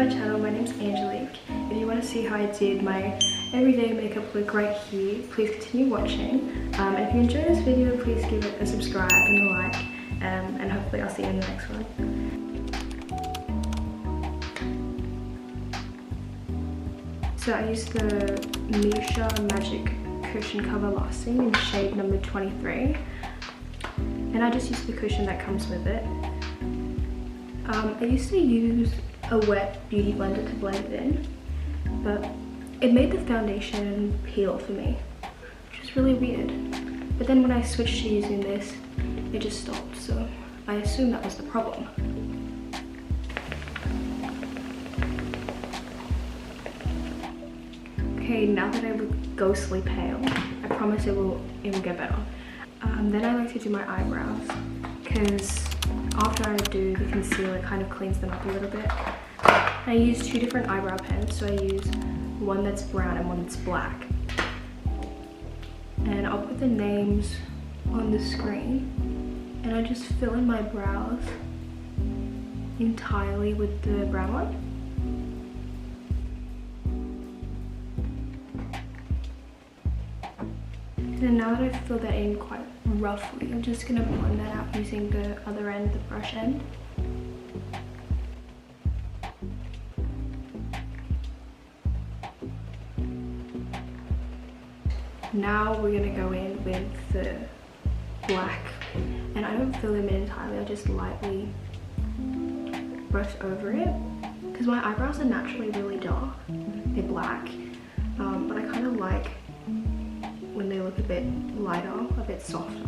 my channel. My name's Angelique. If you want to see how I did my everyday makeup look right here, please continue watching. And if you enjoyed this video, please give it a subscribe and a like, and hopefully I'll see you in the next one. So I used the Missha Magic Cushion Cover Lasting in shade number 23. And I just used the cushion that comes with it. I used to use a wet beauty blender to blend it in, but it made the foundation peel for me, which is really weird. But then when I switched to using this, it just stopped, so I assume that was the problem. Okay, now that I look ghostly pale, I promise it will get better. Then I like to do my eyebrows, because after I do the concealer, it kind of cleans them up a little bit. I use two different eyebrow pens, so I use one that's brown and one that's black. And I'll put the names on the screen, and I just fill in my brows entirely with the brown one. And now that I've filled that in quite roughly, I'm just going to blend that out using the other end, the brush end. Now we're going to go in with the black, and I don't fill them in entirely, I just lightly brush over it, because my eyebrows are naturally really dark, they're black, but I kind of like when they look a bit lighter, a bit softer.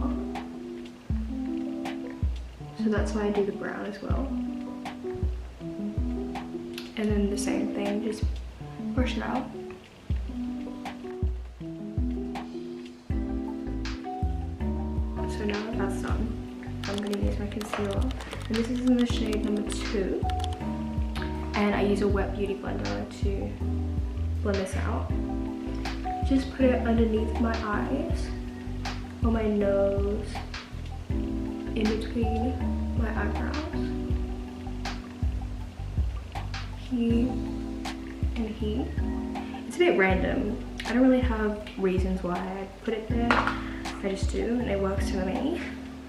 So that's why I do the brown as well. And then the same thing, just brush it out. So now that that's done, I'm going to use my concealer. And this is in the shade number 2. And I use a wet beauty blender to blend this out. Just put it underneath my eyes, or my nose, in between my eyebrows, here and here. It's a bit random. I don't really have reasons why I put it there. I just do, and it works for me.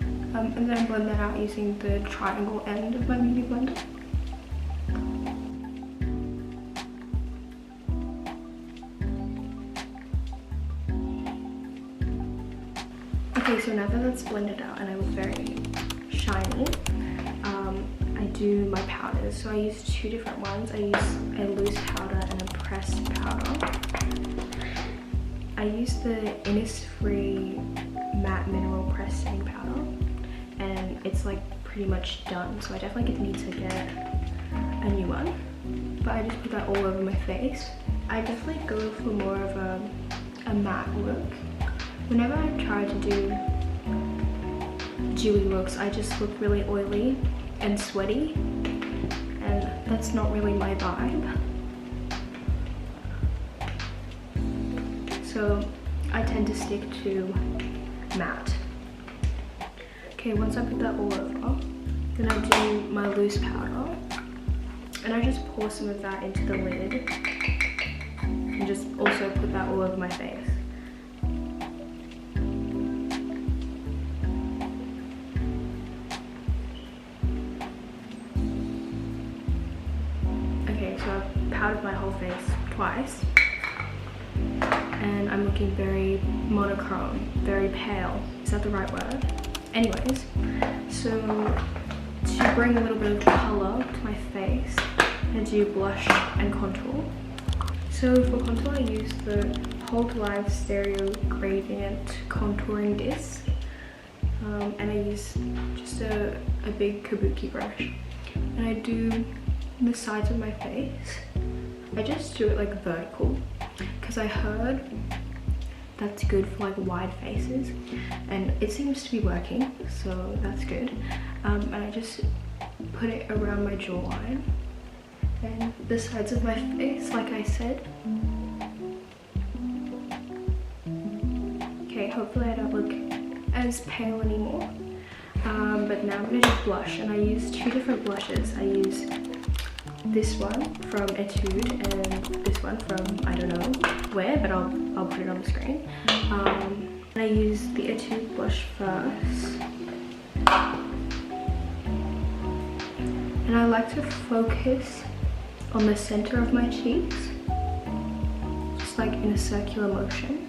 And then blend that out using the triangle end of my beauty blender. Okay, so now that that's blended out and I look very shiny, I do my powders. So I use two different ones. I use a loose powder and a pressed powder. I use the Innisfree Matte Mineral Pressed Setting Powder, and it's like pretty much done, so I definitely need to get a new one. But I just put that all over my face. I definitely go for more of a matte look. Whenever I try to do dewy looks, I just look really oily and sweaty, and that's not really my vibe. So I tend to stick to matte. Okay, once I put that all over, then I do my loose powder, and I just pour some of that into the lid, and just also put that all over my face. So I've powdered my whole face twice, and I'm looking very monochrome, very pale. Is that the right word? Anyways, so to bring a little bit of colour to my face, I do blush and contour. So for contour, I use the Hold Live Stereo Gradient Contouring Disc, and I use just a big kabuki brush, and I do the sides of my face. I just do it like vertical, because I heard that's good for like wide faces, and it seems to be working, so that's good. And I just put it around my jawline and the sides of my face, like I said. Okay, hopefully I don't look as pale anymore. But now I'm going to do blush, and I use two different blushes. I use this one from Etude and this one from I don't know where, but I'll put it on the screen. And I use the Etude blush first. And I like to focus on the center of my cheeks, just like in a circular motion.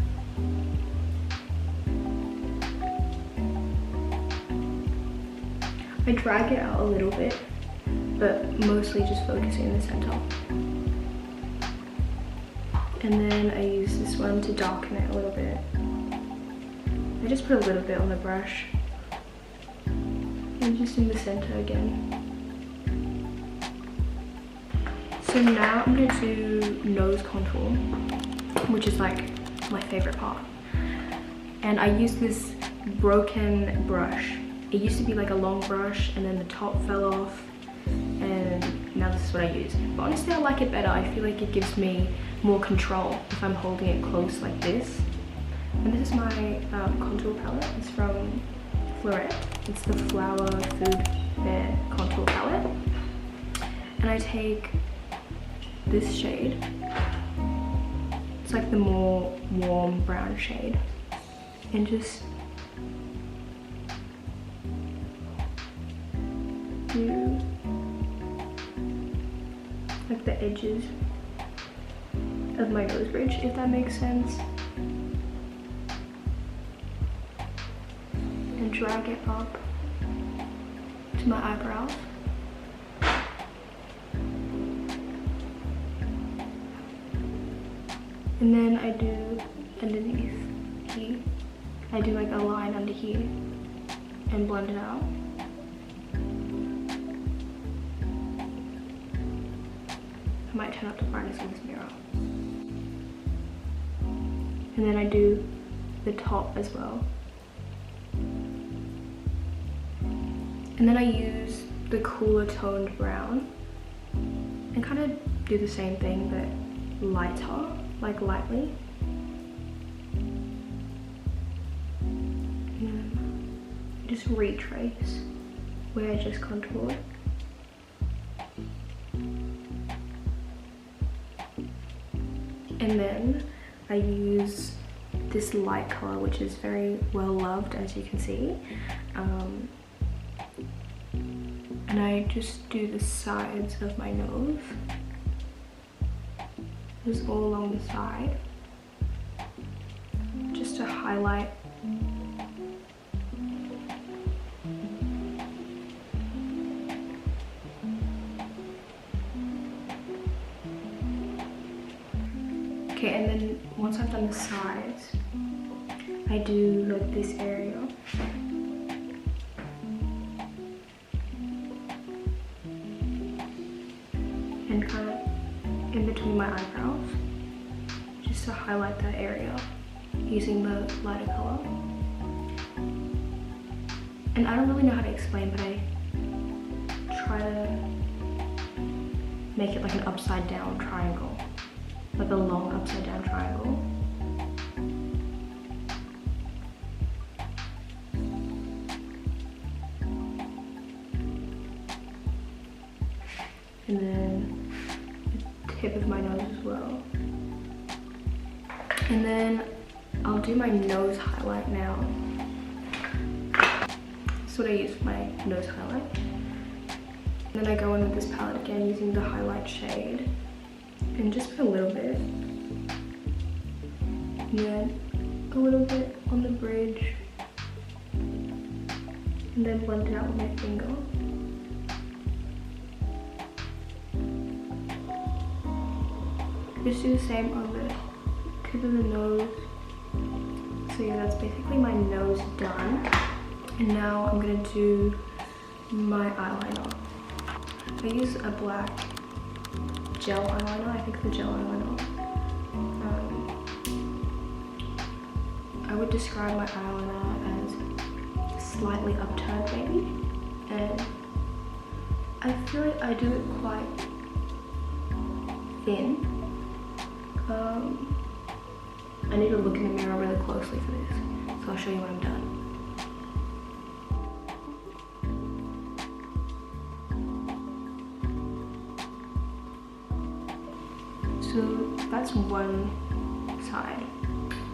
I drag it out a little bit, but mostly just focusing in the center. And then I use this one to darken it a little bit. I just put a little bit on the brush. And just in the center again. So now I'm gonna do nose contour, which is like my favorite part. And I use this broken brush. It used to be like a long brush and then the top fell off, and now this is what I use. But honestly, I like it better. I feel like it gives me more control if I'm holding it close like this. And this is my contour palette. It's from Floret. It's the Flower Food Fair contour palette. And I take this shade. It's like the more warm brown shade. And just do like the edges of my nose bridge, if that makes sense. And drag it up to my eyebrows. And then I do underneath here. I do like a line under here and blend it out. I might turn up the brightness on this mirror. And then I do the top as well. And then I use the cooler toned brown and kind of do the same thing but lighter, like lightly. And just retrace where I just contoured. And then I use this light color, which is very well loved, as you can see. And I just do the sides of my nose, just all along the side, just to highlight. Okay, and then once I've done the sides, I do like this area. And kind of in between my eyebrows, just to highlight that area using the lighter color. And I don't really know how to explain, but I try to make it like an upside down triangle. Like a long upside down triangle. And then the tip of my nose as well. And then I'll do my nose highlight now. That's what I use for my nose highlight. And then I go in with this palette again using the highlight shade. And just put a little bit. And then a little bit on the bridge. And then blend it out with my finger. Just do the same on the tip of the nose. So yeah, that's basically my nose done. And now I'm gonna do my eyeliner. I use a black gel eyeliner. I think it's a gel eyeliner. I would describe my eyeliner as slightly upturned maybe. And I feel like I do it quite thin. I need to look in the mirror really closely for this, so I'll show you when I'm done. So that's one side,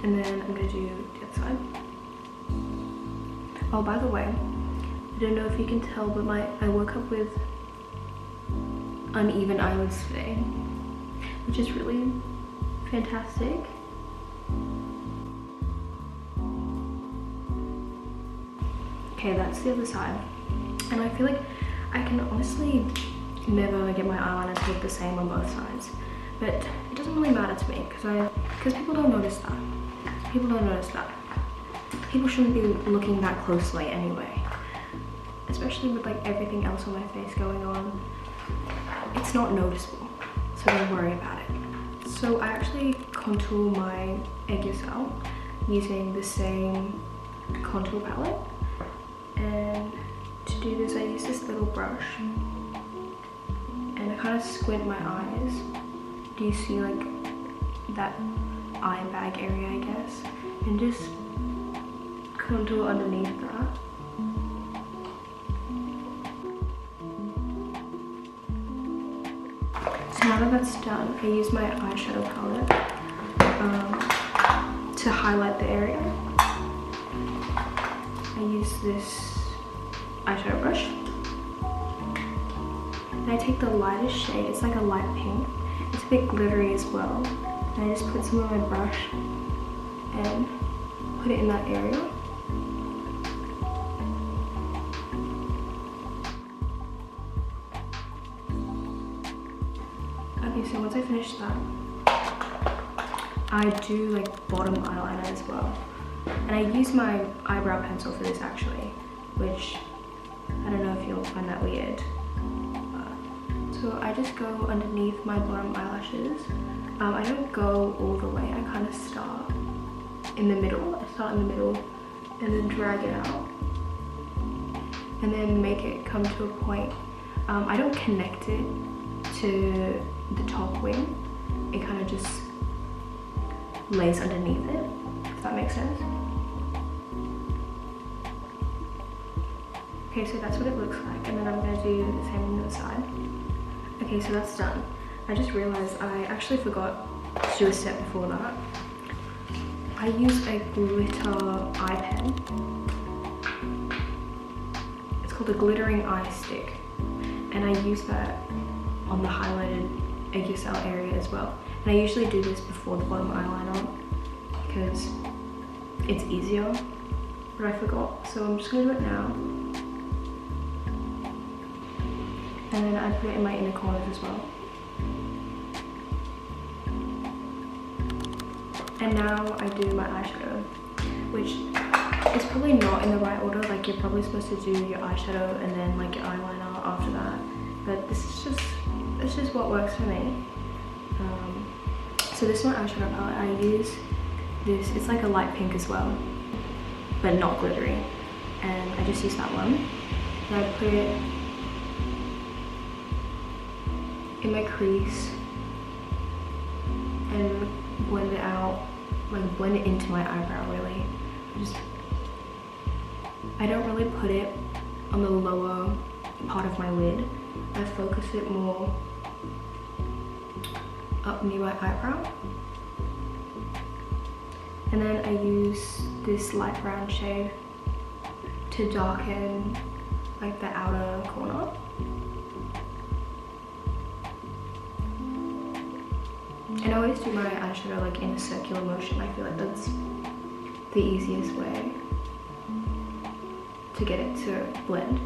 and then I'm gonna do the other side. Oh, by the way, I don't know if you can tell, but I woke up with uneven eyelids today, which is really fantastic. Okay, that's the other side, and I feel like I can honestly never get my eyeliner to look the same on both sides, but it doesn't really matter to me because people don't notice that. People don't notice that. People shouldn't be looking that closely anyway, especially with like everything else on my face going on. It's not noticeable, so don't worry about it. So I actually contour my Egg Yourself using the same contour palette, and to do this I use this little brush and I kind of squint my eyes. Do you see like that eye bag area, I guess, and just contour underneath that. So now that that's done, I use my eyeshadow palette to highlight the area. I use this eyeshadow brush and I take the lightest shade. It's like a light pink. It's a bit glittery as well. And I just put some on my brush and put it in that area. Okay, so once I finish that, I do like bottom eyeliner as well. And I use my eyebrow pencil for this actually, which I don't know if you'll find that weird. So I just go underneath my bottom eyelashes. I don't go all the way, I kind of start in the middle. I start in the middle and then drag it out. And then make it come to a point. I don't connect it to the top wing. It kind of just lays underneath it, if that makes sense. Okay, so that's what it looks like, and then I'm gonna do the same on the other side. Okay, so that's done. I just realized I actually forgot to do a step before that. I use a glitter eye pen. It's called a glittering eye stick, and I use that on the highlighted Egg Yourself area as well. And I usually do this before the bottom eyeliner because it's easier, but I forgot. So I'm just gonna do it now. And then I put it in my inner corners as well. And now I do my eyeshadow, which is probably not in the right order. Like you're probably supposed to do your eyeshadow and then like your eyeliner after that. But this is just what works for me. So this is my eyeshadow palette. I use this, it's like a light pink as well, but not glittery. And I just use that one. And I put it in my crease and blend it out, like blend it into my eyebrow really. I don't really put it on the lower part of my lid. I focus it more up near my eyebrow. And then I use this light brown shade to darken like the outer corner. And I always do my eyeshadow like in a circular motion. I feel like that's the easiest way to get it to blend.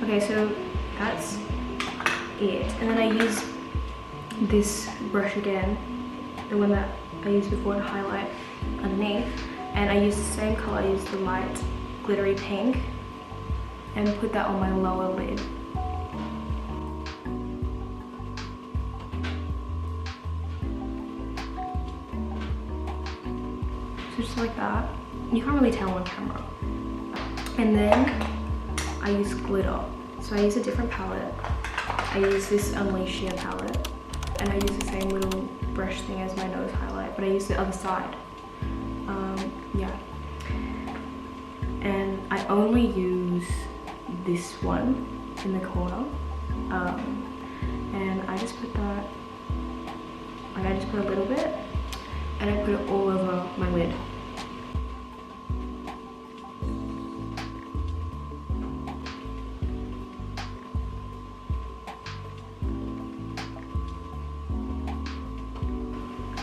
Okay, so that's it. And then I use this brush again, the one that I used before to highlight underneath. And I use the same color, I use the light glittery pink, and put that on my lower lid. So just like that. You can't really tell on camera. And then I use glitter. So I use a different palette. I use this Unleashia palette. And I use the same little brush thing as my nose highlight, but I use the other side. Yeah. And I only use this one in the corner. And I just put that, like I just put a little bit and I put it all over my lid.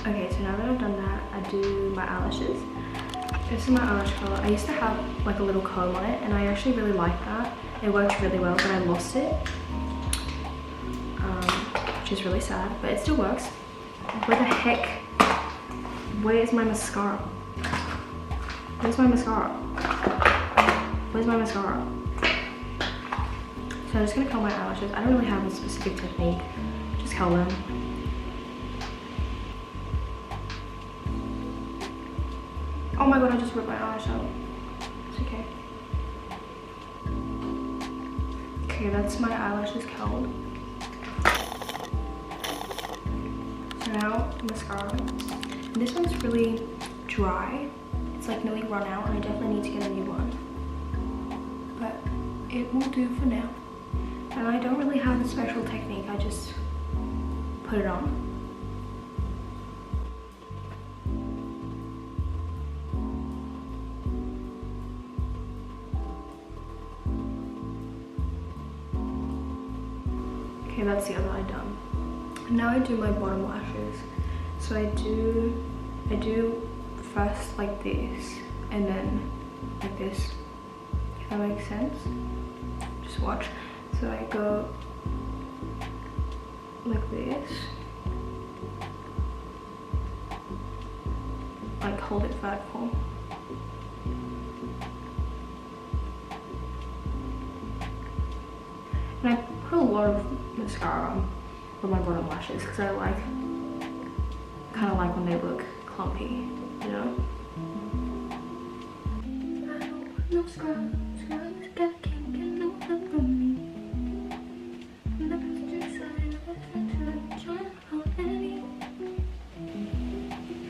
Okay, so now that I've done that, I do my eyelashes. This is my eyelash color. I used to have like a little comb on it and I actually really like that. It worked really well, but I lost it, which is really sad, but it still works. Where the heck? Where's my mascara? Where's my mascara? Where's my mascara? So I'm just gonna curl my eyelashes. I don't really have a specific technique, just curl them. Oh my god, I just ripped my eyelash out. It's okay. Okay, that's my eyelashes curled. So now, mascara. This one's really dry. It's like nearly run out and I definitely need to get a new one. But it will do for now. And I don't really have a special technique, I just put it on. Okay, that's the other eye done. Now I do my bottom lashes. So I do first like this and then like this, if that makes sense. Just watch. So I go like this, like hold it vertical. And I put a lot of mascara on my bottom lashes because I like, kind of like when they look clumpy, you know?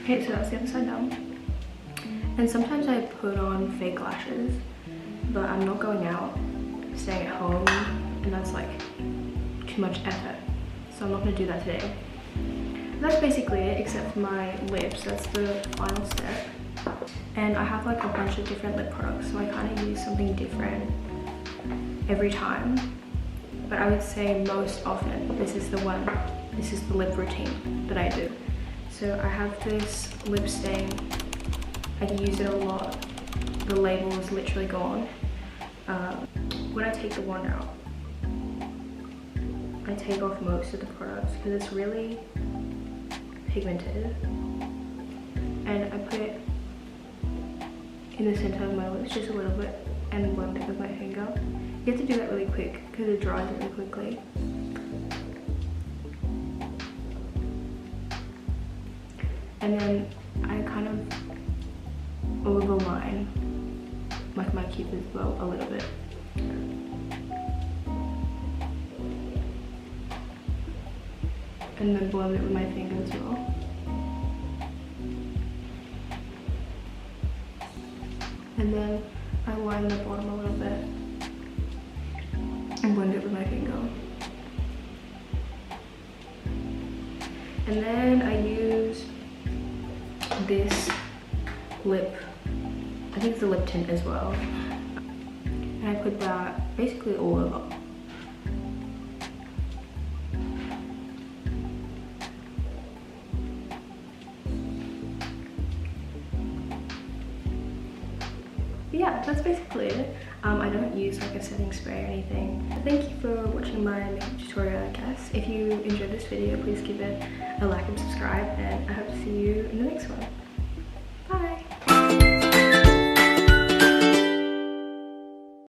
Okay, so that's the other side done. And sometimes I put on fake lashes, but I'm not going out, staying at home, and that's like too much effort. So I'm not gonna do that today. That's basically it, except for my lips. That's the final step. And I have like a bunch of different lip products, so I kind of use something different every time. But I would say most often, this is the lip routine that I do. So I have this lip stain. I use it a lot. The label is literally gone. When I take the wand out, I take off most of the products because it's really pigmented. And I put it in the center of my lips just a little bit and blend it with my finger. You have to do that really quick because it dries really quickly. And then I kind of overline like my cupid's bow a little bit. And then blend it with my finger as well. And then I line the bottom a little bit and blend it with my finger. And then I use this lip, I think it's a lip tint as well. And I put that basically all over. Yeah, that's basically it. I don't use like a setting spray or anything. Thank you for watching my makeup tutorial, I guess. If you enjoyed this video, please give it a like and subscribe, and I hope to see you in the next one.